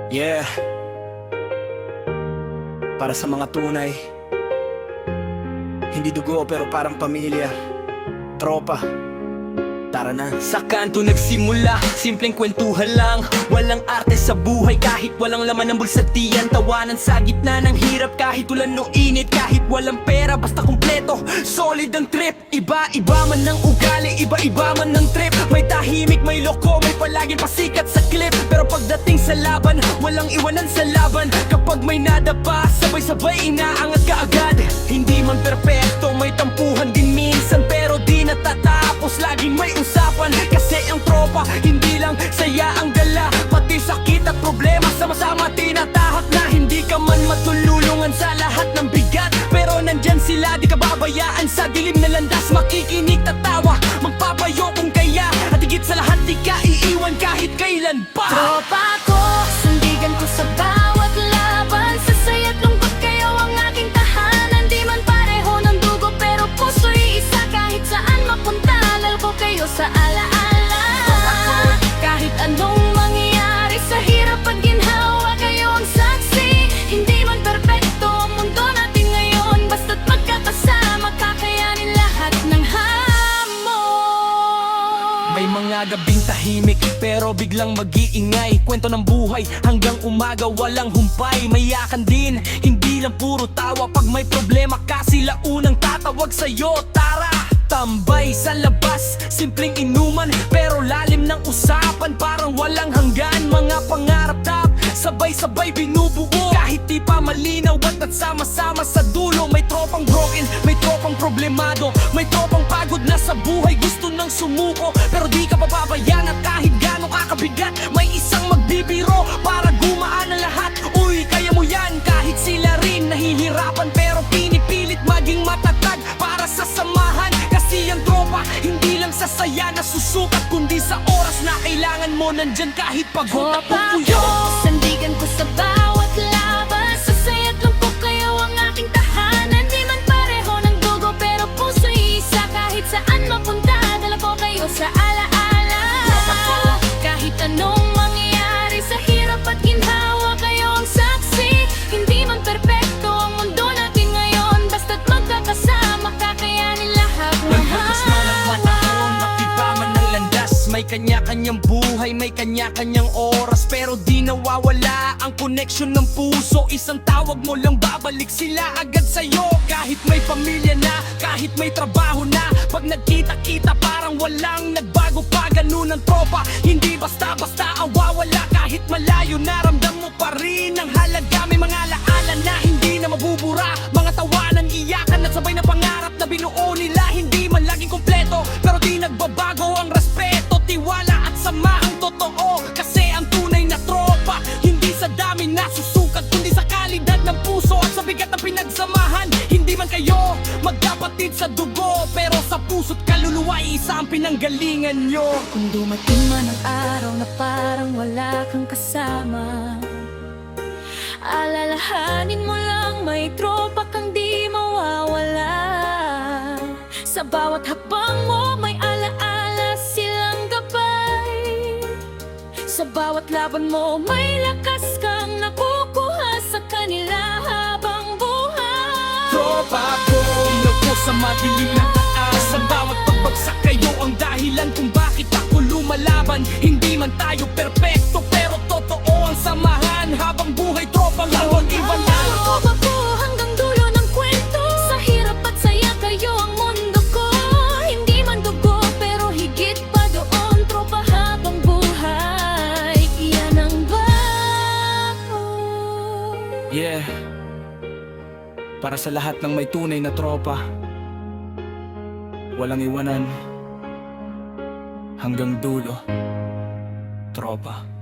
Yeah, para sa mga tunay, hindi dugo pero parang pamilya. Tropa, tara na. Sa kanto nagsimula, simpleng kwentuhan lang. Walang arte sa buhay kahit walang laman ng bulsatiyan. Tawanan sa gitna ng hirap kahit ulan o init. Kahit walang pera basta kumpleto, solid ang trip. Iba-iba man ng ugali, iba-iba man ng trip. May tahimik, may loko, may palaging pasikat sa clip. Pero pagdating sa laban, walang iwanan sa laban. Kapag may nadapa, sabay-sabay inaangat ka agad. Hindi man perpekto, may tampuhan din minsan. Pero di natatapos, laging may usapan. Kasi ang tropa, hindi lang saya ang dala, pati sakit at problema sama-sama tinatahak na. Hindi ka man matululungan sa lahat ng bigat, pero nandyan sila, di ka babayaan sa dilim na landas. Makikinig, tatawa, magpapayo kung kaya. At higit sa lahat, di ka iiwan kahit kailan pa. Tropa ko, sandigan ko sa bawat laban. Sa saya't lungkot kayo ang aking tahanan. Di man pareho ng dugo pero puso'y isa. Kahit saan mapunta, lal ko kayo sa alaala. Kahit anong mangyayari sa hirap at ginhawa, kayo ang saksi. Hindi man perpekto ang mundo natin ngayon, basta't magkakasama, kakayanin lahat ng hamon. May mga gabing tahimik pero biglang mag-iingay. Kwento ng buhay hanggang umaga walang humpay. Mayakan din, hindi lang puro tawa. Pag may problema ka, sila unang tatawag sa'yo. Tara, tambay sa labas, simpleng inuman pero lalim ng usapan. Parang walang hanggan, mga pangarap tap sabay-sabay binubuo. Kahit di pa malinaw at sama-sama sa dulo. May tropang broken, may tropang problemado, may tropang pagod na sa buhay, gusto nang sumuko. Pero di ka pababayaan at kahit gaano kakabigat, may isang magbibiro para gumaan ang lahat. Uy, kaya mo yan. Kahit sila rin nahihirapan pero pinipilit maging matatag para sa samahan. Kasi ang tropa, hindi lang sa saya na susukat, kundi sa oras na kailangan mo nandyan kahit pagod at Tropa ko, pupuyo. sandigan ko sa bawat laban. Sa saya't lungkot kayo ang aking tahanan. Di man pareho ng dugo pero puso'y isa. Kahit saan mapunta, dala ko kayo sa alaala. Kahit anong mangyayari sa hirap at ginhawa, kayo ang saksi. Hindi man perpekto ang mundo natin ngayon, basta't magkakasama, kakayanin lahat ng Pagbukas man ang panahon, makiba man ang landas. May kanya-kanyang buhay, may kanya-kanyang oras, pero di nawawala ang connection ng puso. Isang tawag mo lang, babalik sila agad sa'yo. Kahit may pamilya na, kahit may trabaho na, pag nagkita-kita parang walang nagbago pa. Ganun ang tropa, hindi basta-basta ang wawala. Kahit malayo, naramdam mo pa rin ang halaga. May mga alaala na hindi na mabubura, mga tawanan, iyakan at sabay na pangarap na binuo nila. Hindi man laging kompleto, pero di nagbabago ang respeto, tiwala at samahang totoo. Kasi ang tunay na tropa, hindi sa dami na susukat, kundi sa kalidad ng puso at sa bigat ng pinagsamahan. Hindi man kayo magkapatid sa dugo, pero sa puso't kaluluwa, isa ang pinanggalingan nyo. Kung dumating man ang araw na parang wala kang kasama, alalahanin mo lang may tropa kang di mawawala. Sa bawat hakbang mo may alaala silang gabay. Sa bawat laban mo may lakas kang nakukuha sa kanila habang buhay. Tropa ko, ilaw ko sa madilim na taas. Sa bawat pagbagsak kayo ang dahilan kung bakit ako lumalaban. Hindi man tayo perpekto pero totoo ang samahan. Habang buhay tropa lang mag-iwanan. Tropa ko hanggang dulo ng kwento. Sa hirap at saya kayo ang mundo ko. Hindi man dugo pero higit pa doon. Tropa habang buhay, iyan ang bago. Yeah, para sa lahat ng may tunay na tropa, walang iwanan hanggang dulo. Tropa.